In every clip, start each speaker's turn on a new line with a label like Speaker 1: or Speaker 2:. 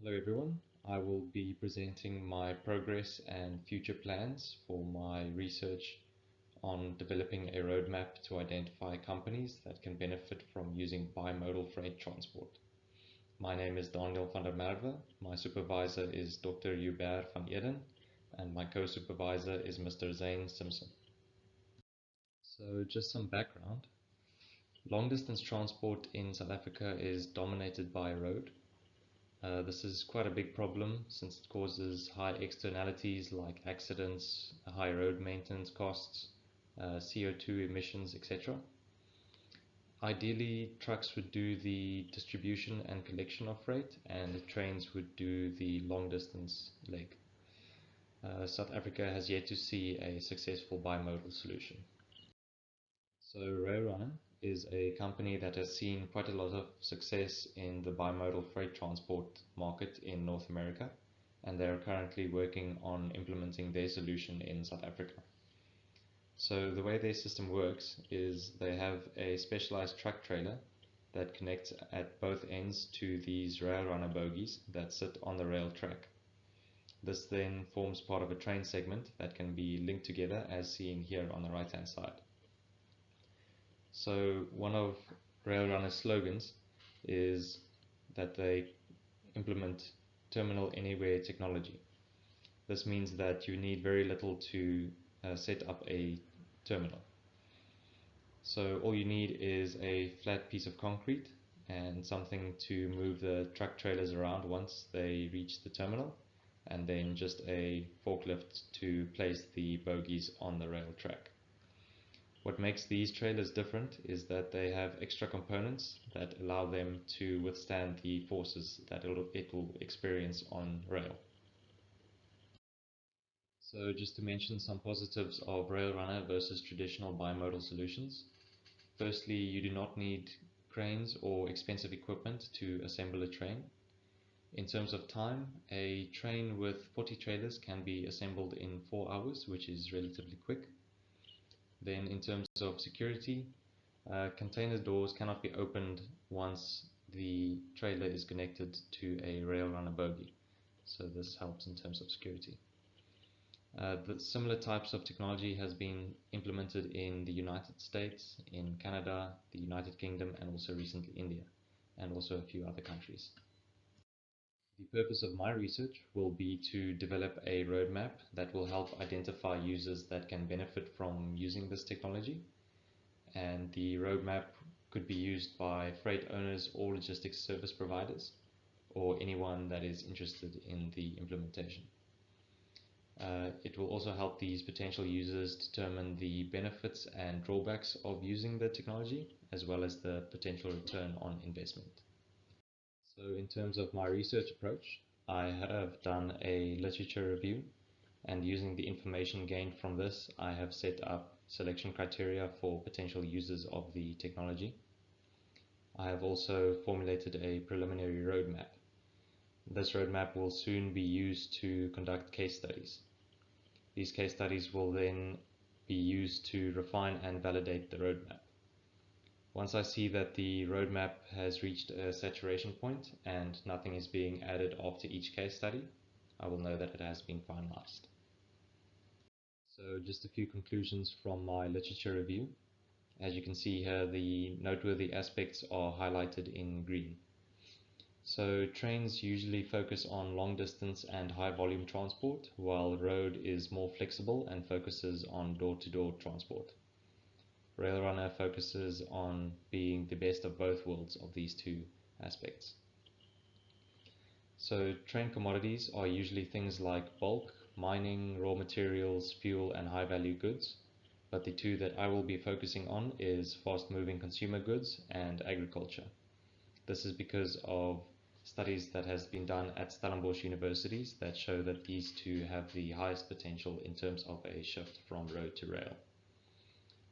Speaker 1: Hello everyone. I will be presenting my progress and future plans for my research on developing a roadmap to identify companies that can benefit from using bimodal freight transport. My name is Daniel van der Merwe. My supervisor is Dr. Hubert van Eden and my co-supervisor is Mr. Zane Simpson. So just some background. Long distance transport in South Africa is dominated by road. This is quite a big problem since it causes high externalities like accidents, high road maintenance costs, CO2 emissions, etc. Ideally, trucks would do the distribution and collection of freight, and the trains would do the long distance leg. South Africa has yet to see a successful bimodal solution. So Railrunner is a company that has seen quite a lot of success in the bimodal freight transport market in North America, and they are currently working on implementing their solution in South Africa. So the way their system works is they have a specialized truck trailer that connects at both ends to these Railrunner bogies that sit on the rail track. This then forms part of a train segment that can be linked together as seen here on the right hand side. So one of Railrunner's slogans is that they implement terminal anywhere technology. This means that you need very little to set up a terminal. So all you need is a flat piece of concrete and something to move the truck trailers around once they reach the terminal, and then just a forklift to place the bogies on the rail track. What makes these trailers different is that they have extra components that allow them to withstand the forces that it will experience on rail. So just to mention some positives of Railrunner versus traditional bimodal solutions. Firstly, you do not need cranes or expensive equipment to assemble a train. In terms of time, a train with 40 trailers can be assembled in 4 hours, which is relatively quick. Then in terms of security, container doors cannot be opened once the trailer is connected to a Railrunner bogie. So this helps in terms of security. The similar types of technology has been implemented in the United States, in Canada, the United Kingdom, and also recently India, and also a few other countries. The purpose of my research will be to develop a roadmap that will help identify users that can benefit from using this technology. And the roadmap could be used by freight owners or logistics service providers, or anyone that is interested in the implementation. It will also help these potential users determine the benefits and drawbacks of using the technology, as well as the potential return on investment. So in terms of my research approach, I have done a literature review, and using the information gained from this, I have set up selection criteria for potential users of the technology. I have also formulated a preliminary roadmap. This roadmap will soon be used to conduct case studies. These case studies will then be used to refine and validate the roadmap. Once I see that the roadmap has reached a saturation point and nothing is being added after each case study, I will know that it has been finalized. So just a few conclusions from my literature review. As you can see here, the noteworthy aspects are highlighted in green. So trains usually focus on long distance and high volume transport, while road is more flexible and focuses on door-to-door transport. Railrunner focuses on being the best of both worlds of these two aspects. So train commodities are usually things like bulk, mining, raw materials, fuel, and high-value goods. But the two that I will be focusing on is fast-moving consumer goods and agriculture. This is because of studies that has been done at Stellenbosch universities that show that these two have the highest potential in terms of a shift from road to rail.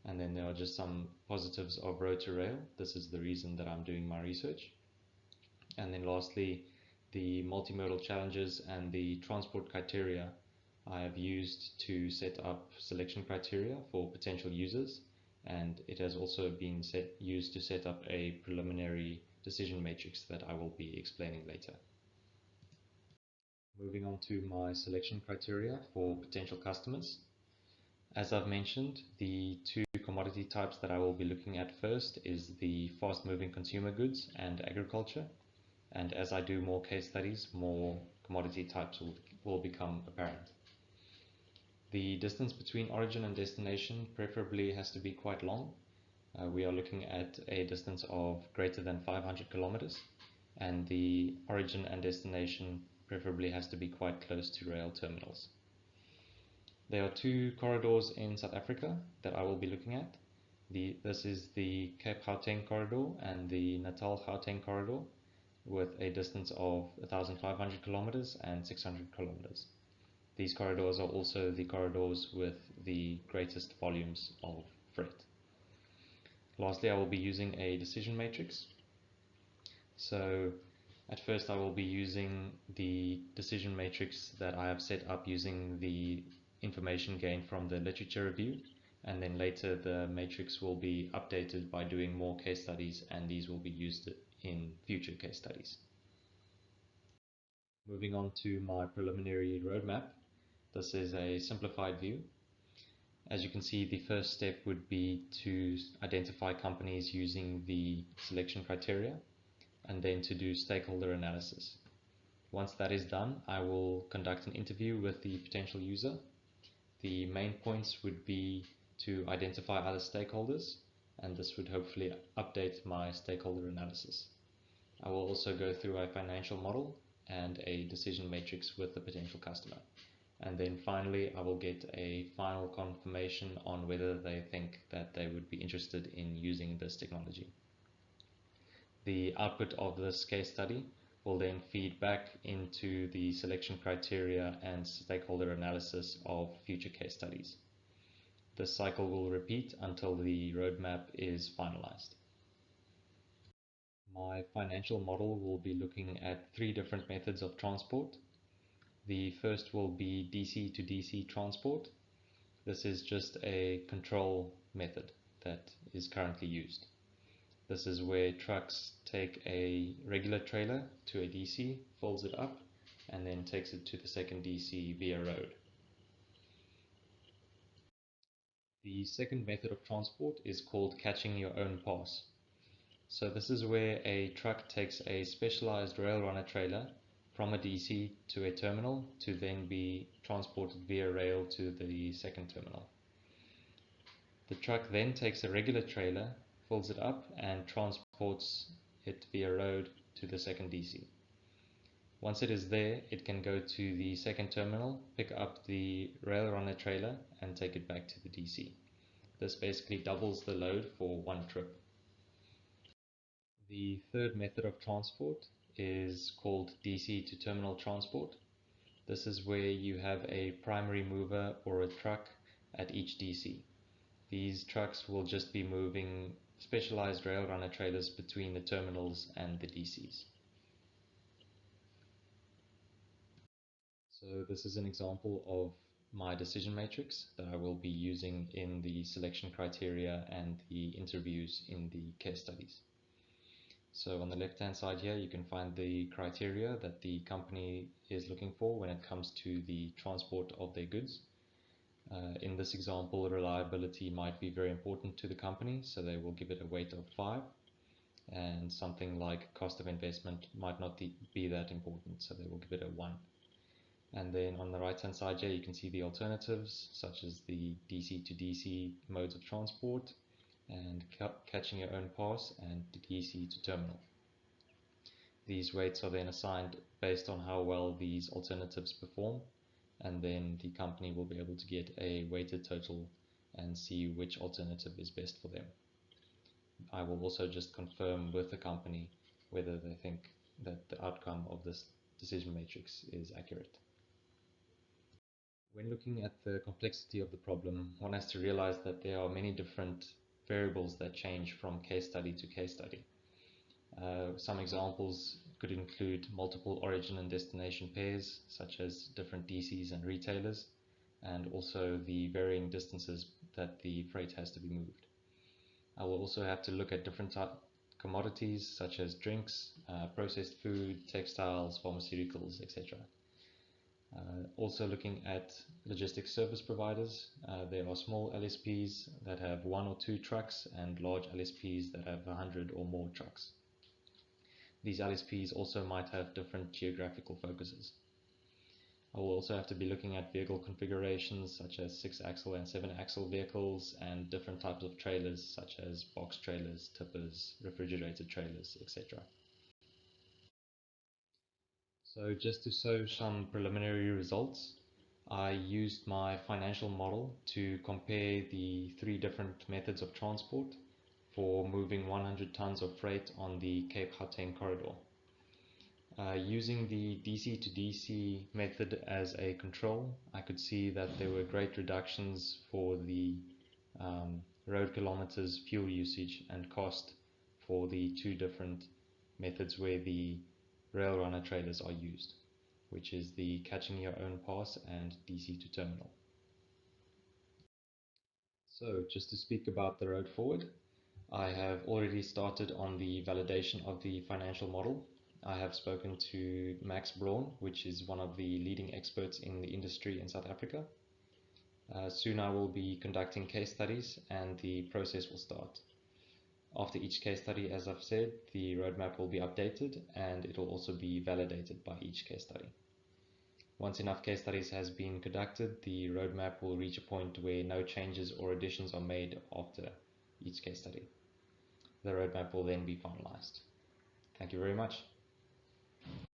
Speaker 1: And then there are just some positives of road to rail. This is the reason that I'm doing my research. And then lastly, the multimodal challenges and the transport criteria I have used to set up selection criteria for potential users, and it has also been used to set up a preliminary decision matrix that I will be explaining later. Moving on to my selection criteria for potential customers. As I've mentioned, the two commodity types that I will be looking at first is the fast-moving consumer goods and agriculture. And as I do more case studies, more commodity types will become apparent. The distance between origin and destination preferably has to be quite long. We are looking at a distance of greater than 500 kilometers, and the origin and destination preferably has to be quite close to rail terminals. There are two corridors in South Africa that I will be looking at. This is the Cape Gauteng corridor and the Natal Gauteng corridor, with a distance of 1,500 kilometers and 600 kilometers. These corridors are also the corridors with the greatest volumes of freight. Lastly, I will be using a decision matrix. So at first I will be using the decision matrix that I have set up using the information gained from the literature review, and then later the matrix will be updated by doing more case studies, and these will be used in future case studies. Moving on to my preliminary roadmap. This is a simplified view. As you can see, the first step would be to identify companies using the selection criteria, and then to do stakeholder analysis. Once that is done, I will conduct an interview with the potential user. The main points would be to identify other stakeholders, and this would hopefully update my stakeholder analysis. I will also go through a financial model and a decision matrix with the potential customer. And then finally, I will get a final confirmation on whether they think that they would be interested in using this technology. The output of this case study will then feed back into the selection criteria and stakeholder analysis of future case studies. This cycle will repeat until the roadmap is finalized. My financial model will be looking at three different methods of transport. The first will be DC to DC transport. This is just a control method that is currently used. This is where trucks take a regular trailer to a DC, folds it up, and then takes it to the second DC via road. The second method of transport is called catching your own pass. So this is where a truck takes a specialized Railrunner trailer from a DC to a terminal to then be transported via rail to the second terminal. The truck then takes a regular trailer, folds it up, and transports it via road to the second DC. Once it is there, it can go to the second terminal, pick up the Railrunner trailer, and take it back to the DC. This basically doubles the load for one trip. The third method of transport is called DC to terminal transport. This is where you have a primary mover or a truck at each DC. These trucks will just be moving specialized Railrunner trailers between the terminals and the DCs. So this is an example of my decision matrix that I will be using in the selection criteria and the interviews in the case studies. So on the left hand side here, you can find the criteria that the company is looking for when it comes to the transport of their goods. In this example, reliability might be very important to the company, so they will give it a weight of 5, and something like cost of investment might not be that important, so they will give it a 1. And then on the right hand side here, you can see the alternatives such as the DC to DC modes of transport and catching your own pass and DC to terminal. These weights are then assigned based on how well these alternatives perform, and then the company will be able to get a weighted total and see which alternative is best for them. I will also just confirm with the company whether they think that the outcome of this decision matrix is accurate. When looking at the complexity of the problem, one has to realize that there are many different variables that change from case study to case study. Some examples could include multiple origin and destination pairs, such as different DCs and retailers, and also the varying distances that the freight has to be moved. I will also have to look at different commodities such as drinks, processed food, textiles, pharmaceuticals, etc. Also looking at logistics service providers, there are small LSPs that have 1 or 2 trucks and large LSPs that have 100 or more trucks. These LSPs also might have different geographical focuses. I will also have to be looking at vehicle configurations such as 6-axle and 7-axle vehicles and different types of trailers such as box trailers, tippers, refrigerated trailers, etc. So just to show some preliminary results, I used my financial model to compare the 3 different methods of transport for moving 100 tons of freight on the Cape Gauteng corridor. Using the DC to DC method as a control, I could see that there were great reductions for the road kilometers, fuel usage and cost for the 2 different methods where the Railrunner trailers are used, which is the catching your own pass and DC to terminal. So just to speak about the road forward, I have already started on the validation of the financial model. I have spoken to Max Braun, which is one of the leading experts in the industry in South Africa. Soon I will be conducting case studies and the process will start. After each case study, as I've said, the roadmap will be updated and it will also be validated by each case study. Once enough case studies has been conducted, the roadmap will reach a point where no changes or additions are made after each case study. The roadmap will then be finalized. Thank you very much.